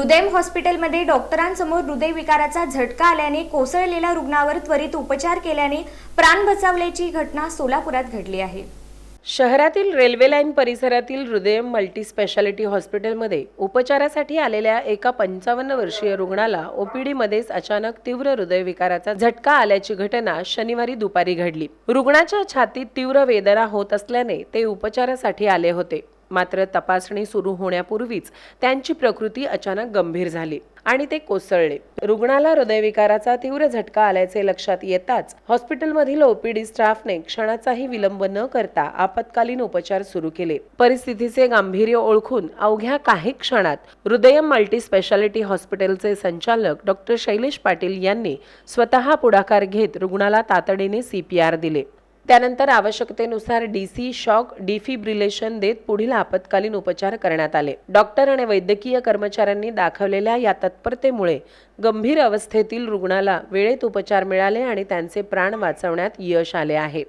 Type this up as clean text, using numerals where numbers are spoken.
हृदयम हॉस्पिटलमध्ये डॉक्टरांसमोर हृदयविकाराचा झटका आल्याने कोसळलेल्या रुग्णावर त्वरित उपचार केल्याने प्राण बचावल्याची घटना सोलापुरात घडली आहे। शहरातील रेल्वे लाईन परिसरातील हृदयम मल्टी स्पेशालिटी हॉस्पिटलमध्ये उपचारासाठी आलेल्या एका 55 वर्षीय रुग्णाला ओपीडीमध्येच अचानक तीव्र हृदयविकाराचा झटका आल्याची घटना शनिवारी दुपारी घडली। रुग्णाच्या छातीत तीव्र वेदना होत असल्याने ते उपचारासाठी आले होते, मात्र तपासणी सुरू होण्यापूर्वीच त्यांची प्रकृती अचानक गंभीर झाली आणि ते कोसळले। रुग्णाला हृदयविकाराचा तीव्र झटका आल्याचे लक्षात येताच हॉस्पिटलमधील ओपीडी स्टाफने क्षणाचाही विलंब न करता आपत्कालीन उपचार सुरू केले। परिस्थितीचे गांभीर्य ओळखून अवघ्या काही क्षणात हृदयम मल्टी स्पेशालिटी हॉस्पिटलचे संचालक डॉक्टर शैलेश पाटील यांनी स्वतः पुढाकार घेत रुग्णाला तातडीने CPR दिले। त्यानंतर आवश्यकतेनुसार DC शॉक डिफिब्रिलेशन देत पुढील आपत्कालीन उपचार करण्यात आले। डॉक्टर आणि वैद्यकीय कर्मचाऱ्यांनी दाखवलेल्या या तत्परतेमुळे गंभीर अवस्थेतील रुग्णाला वेळेत उपचार मिळाले आणि त्यांचे प्राण वाचवण्यात यश आले आहे।